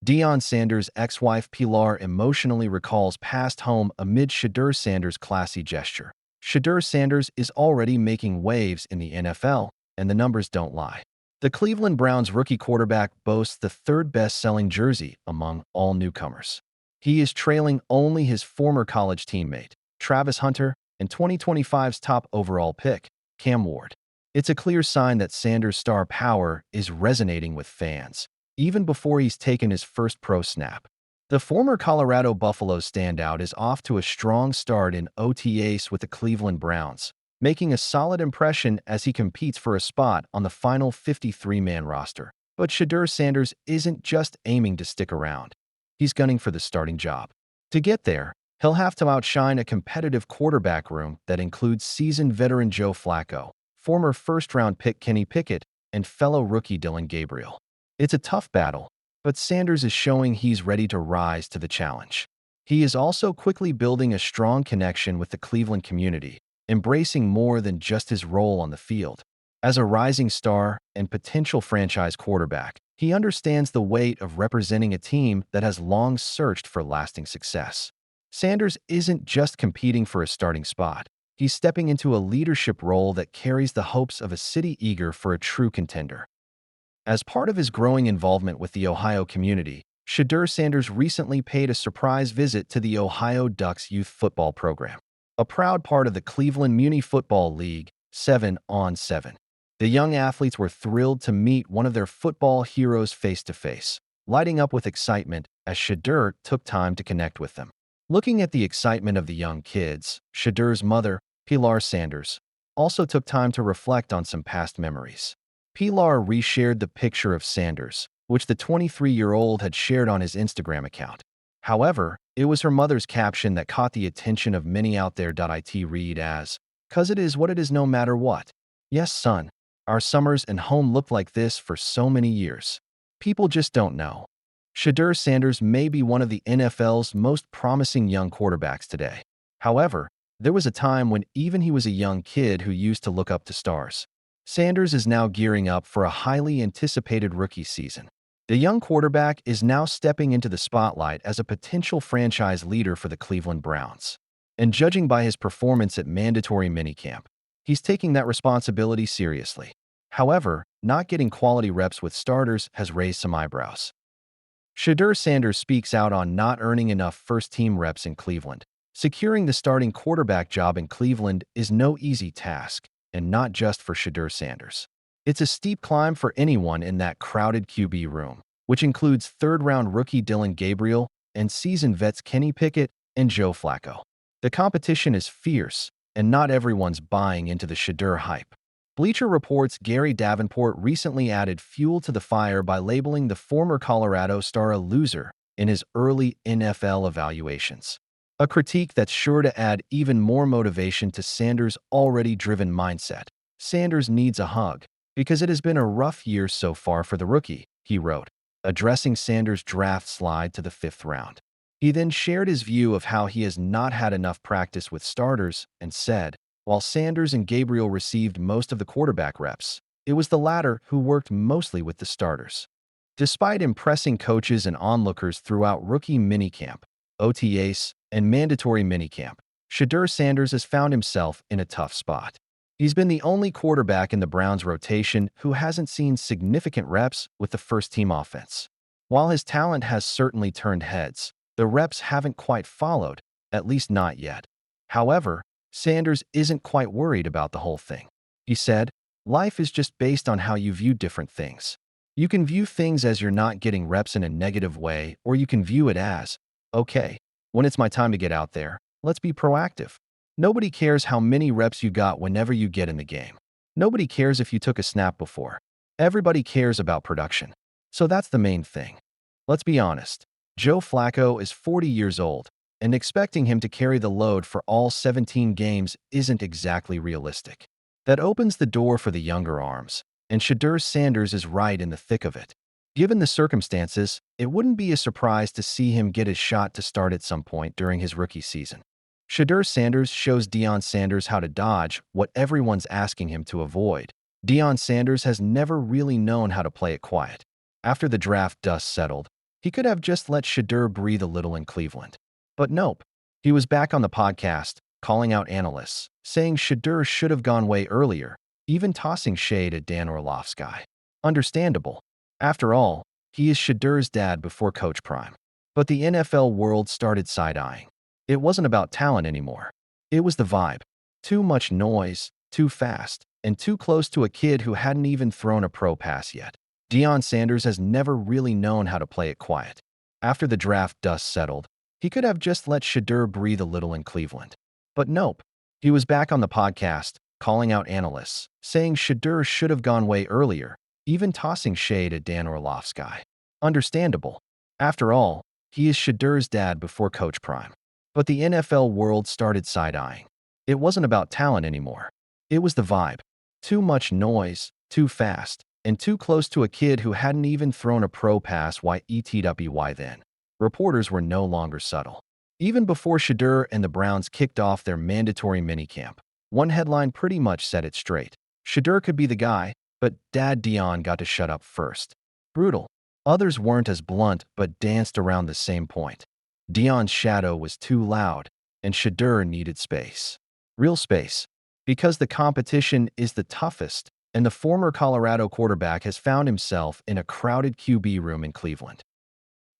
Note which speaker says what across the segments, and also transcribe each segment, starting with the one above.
Speaker 1: Deion Sanders' ex-wife Pilar emotionally recalls past home amid Shadur Sanders' classy gesture. Shadur Sanders is already making waves in the NFL, and the numbers don't lie. The Cleveland Browns rookie quarterback boasts the third best-selling jersey among all newcomers. He is trailing only his former college teammate, Travis Hunter, and 2025's top overall pick, Cam Ward. It's a clear sign that Sanders' star power is resonating with fans, even before he's taken his first pro snap. The former Colorado Buffaloes standout is off to a strong start in OTAs with the Cleveland Browns, making a solid impression as he competes for a spot on the final 53-man roster. But Shadur Sanders isn't just aiming to stick around. He's gunning for the starting job. To get there, he'll have to outshine a competitive quarterback room that includes seasoned veteran Joe Flacco, former first-round pick Kenny Pickett, and fellow rookie Dillon Gabriel. It's a tough battle, but Sanders is showing he's ready to rise to the challenge. He is also quickly building a strong connection with the Cleveland community, embracing more than just his role on the field. As a rising star and potential franchise quarterback, he understands the weight of representing a team that has long searched for lasting success. Sanders isn't just competing for a starting spot. He's stepping into a leadership role that carries the hopes of a city eager for a true contender. As part of his growing involvement with the Ohio community, Shadur Sanders recently paid a surprise visit to the Ohio Ducks youth football program, a proud part of the Cleveland Muni Football League 7-on-7. The young athletes were thrilled to meet one of their football heroes face-to-face, lighting up with excitement as Shedeur took time to connect with them. Looking at the excitement of the young kids, Shedur's mother, Pilar Sanders, also took time to reflect on some past memories. Pilar reshared the picture of Sanders, which the 23-year-old had shared on his Instagram account. However, it was her mother's caption that caught the attention of many out there. It read as, "'Cause it is what it is no matter what. Yes, son. Our summers and home looked like this for so many years. People just don't know." Shadur Sanders may be one of the NFL's most promising young quarterbacks today. However, there was a time when even he was a young kid who used to look up to stars. Sanders is now gearing up for a highly anticipated rookie season. The young quarterback is now stepping into the spotlight as a potential franchise leader for the Cleveland Browns. And judging by his performance at mandatory minicamp, he's taking that responsibility seriously. However, not getting quality reps with starters has raised some eyebrows. Shadur Sanders speaks out on not earning enough first-team reps in Cleveland. Securing the starting quarterback job in Cleveland is no easy task, and not just for Shadur Sanders. It's a steep climb for anyone in that crowded QB room, which includes third-round rookie Dillon Gabriel and seasoned vets Kenny Pickett and Joe Flacco. The competition is fierce, and not everyone's buying into the Shedeur hype. Bleacher Report's Gary Davenport recently added fuel to the fire by labeling the former Colorado star a loser in his early NFL evaluations. A critique that's sure to add even more motivation to Sanders' already driven mindset. Sanders needs a hug, because it has been a rough year so far for the rookie, he wrote, addressing Sanders' draft slide to the 5th round. He then shared his view of how he has not had enough practice with starters and said, while Sanders and Gabriel received most of the quarterback reps, it was the latter who worked mostly with the starters. Despite impressing coaches and onlookers throughout rookie minicamp, OTAs, and mandatory minicamp, Shadur Sanders has found himself in a tough spot. He's been the only quarterback in the Browns' rotation who hasn't seen significant reps with the first-team offense. While his talent has certainly turned heads, the reps haven't quite followed, at least not yet. However, Sanders isn't quite worried about the whole thing. He said, "Life is just based on how you view different things. You can view things as you're not getting reps in a negative way, or you can view it as, okay, when it's my time to get out there, let's be proactive. Nobody cares how many reps you got whenever you get in the game. Nobody cares if you took a snap before. Everybody cares about production. So that's the main thing. Let's be honest. Joe Flacco is 40 years old, and expecting him to carry the load for all 17 games isn't exactly realistic. That opens the door for the younger arms, and Shadur Sanders is right in the thick of it. Given the circumstances, it wouldn't be a surprise to see him get his shot to start at some point during his rookie season. Shadur Sanders shows Deion Sanders how to dodge what everyone's asking him to avoid. Deion Sanders has never really known how to play it quiet. After the draft dust settled, He could have just let Shedeur breathe a little in Cleveland. But nope. He was back on the podcast, calling out analysts, saying Shedeur should have gone way earlier, even tossing shade at Dan Orlovsky. Understandable. After all, he is Shedeur's dad before Coach Prime. But the NFL world started side-eyeing. It wasn't about talent anymore. It was the vibe. Too much noise, too fast, and too close to a kid who hadn't even thrown a pro pass yet. Deion Sanders has never really known how to play it quiet. After the draft dust settled, he could have just let Shedeur breathe a little in Cleveland. But nope. He was back on the podcast, calling out analysts, saying Shedeur should have gone way earlier, even tossing shade at Dan Orlovsky. Understandable. After all, he is Shedeur's dad before Coach Prime. But the NFL world started side-eyeing. It wasn't about talent anymore. It was the vibe. Too much noise, too fast, and too close to a kid who hadn't even thrown a pro pass yet then. Reporters were no longer subtle. Even before Shedeur and the Browns kicked off their mandatory minicamp, one headline pretty much set it straight. Shedeur could be the guy, but Dad Deion got to shut up first. Brutal. Others weren't as blunt but danced around the same point. Deion's shadow was too loud, and Shedeur needed space. Real space. Because the competition is the toughest, and the former Colorado quarterback has found himself in a crowded QB room in Cleveland.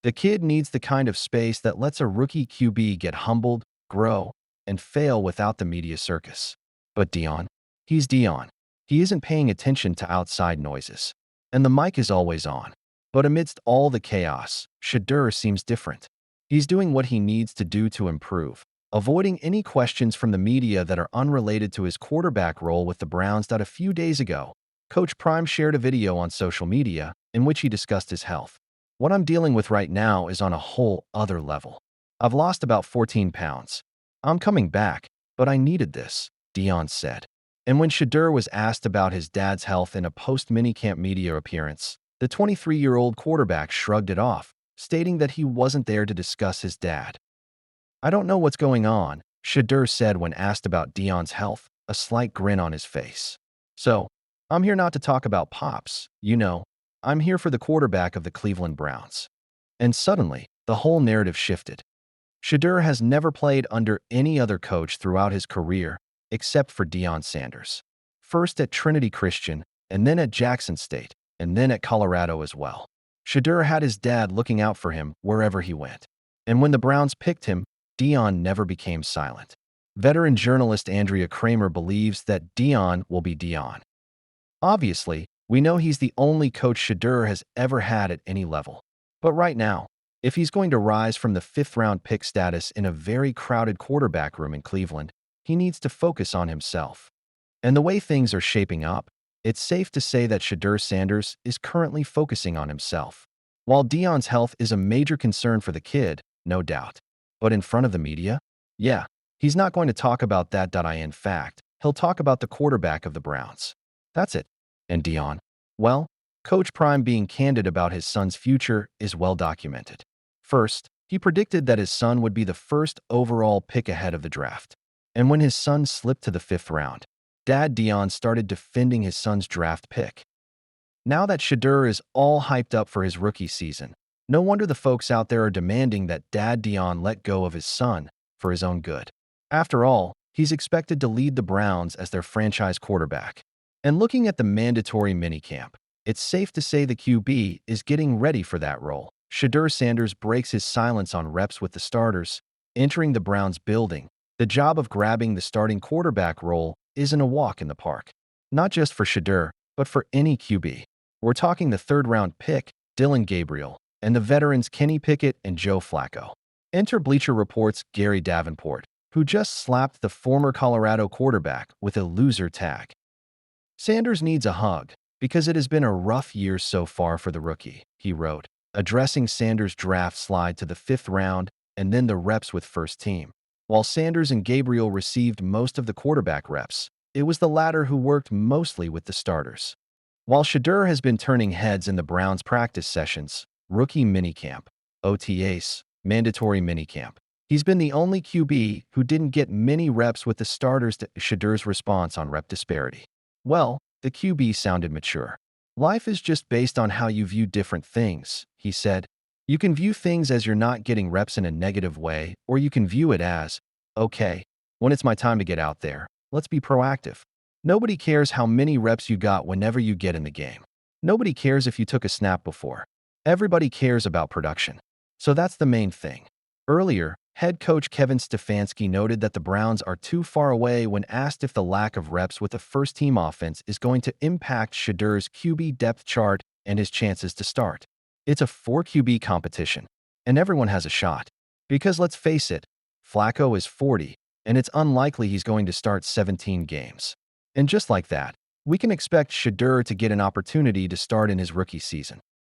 Speaker 1: The kid needs the kind of space that lets a rookie QB get humbled, grow, and fail without the media circus. But Deion? He's Deion. He isn't paying attention to outside noises. And the mic is always on. But amidst all the chaos, Shedeur seems different. He's doing what he needs to do to improve, avoiding any questions from the media that are unrelated to his quarterback role with the Browns. A few days ago, Coach Prime shared a video on social media in which he discussed his health. What I'm dealing with right now is on a whole other level. I've lost about 14 pounds. I'm coming back, but I needed this, Deion said. And when Shedeur was asked about his dad's health in a post-minicamp media appearance, the 23-year-old quarterback shrugged it off, stating that he wasn't there to discuss his dad. I don't know what's going on, Shedeur said when asked about Deion's health, a slight grin on his face. So, I'm here not to talk about Pops, you know. I'm here for the quarterback of the Cleveland Browns. And suddenly, the whole narrative shifted. Shedeur has never played under any other coach throughout his career, except for Deion Sanders. First at Trinity Christian, and then at Jackson State, and then at Colorado as well. Shedeur had his dad looking out for him wherever he went. And when the Browns picked him, Deion never became silent. Veteran journalist Andrea Kramer believes that Deion will be Deion. Obviously, we know he's the only coach Shedeur has ever had at any level. But right now, if he's going to rise from the fifth-round pick status in a very crowded quarterback room in Cleveland, he needs to focus on himself. And the way things are shaping up, it's safe to say that Shadur Sanders is currently focusing on himself. While Deion's health is a major concern for the kid, no doubt. But in front of the media? Yeah, he's not going to talk about that. In fact, he'll talk about the quarterback of the Browns. That's it. And Deion? Well, Coach Prime being candid about his son's future is well documented. First, he predicted that his son would be the first overall pick ahead of the draft. And when his son slipped to the 5th round, Dad Deion started defending his son's draft pick. Now that Shedeur is all hyped up for his rookie season, no wonder the folks out there are demanding that Dad Deion let go of his son for his own good. After all, he's expected to lead the Browns as their franchise quarterback. And looking at the mandatory minicamp, it's safe to say the QB is getting ready for that role. Shadur Sanders breaks his silence on reps with the starters. Entering the Browns building, the job of grabbing the starting quarterback role isn't a walk in the park. Not just for Shedeur, but for any QB. We're talking the 3rd-round pick, Dillon Gabriel, and the veterans Kenny Pickett and Joe Flacco. Enter Bleacher Report's Gary Davenport, who just slapped the former Colorado quarterback with a loser tag. Sanders needs a hug, because it has been a rough year so far for the rookie, he wrote, addressing Sanders' draft slide to the 5th round and then the reps with first team. While Sanders and Gabriel received most of the quarterback reps, it was the latter who worked mostly with the starters. While Shedeur has been turning heads in the Browns' practice sessions, rookie minicamp, OTAs, mandatory minicamp, he's been the only QB who didn't get many reps with the starters. To Shedeur's response on rep disparity. Well, the QB sounded mature. Life is just based on how you view different things, he said. You can view things as you're not getting reps in a negative way, or you can view it as, okay, when it's my time to get out there, let's be proactive. Nobody cares how many reps you got whenever you get in the game. Nobody cares if you took a snap before. Everybody cares about production. So that's the main thing. Earlier, head coach Kevin Stefanski noted that the Browns are too far away when asked if the lack of reps with the first-team offense is going to impact Shedeur's QB depth chart and his chances to start. It's a 4 QB competition, and everyone has a shot. Because let's face it, Flacco is 40, and it's unlikely he's going to start 17 games. And just like that, we can expect Shedeur to get an opportunity to start in his rookie season.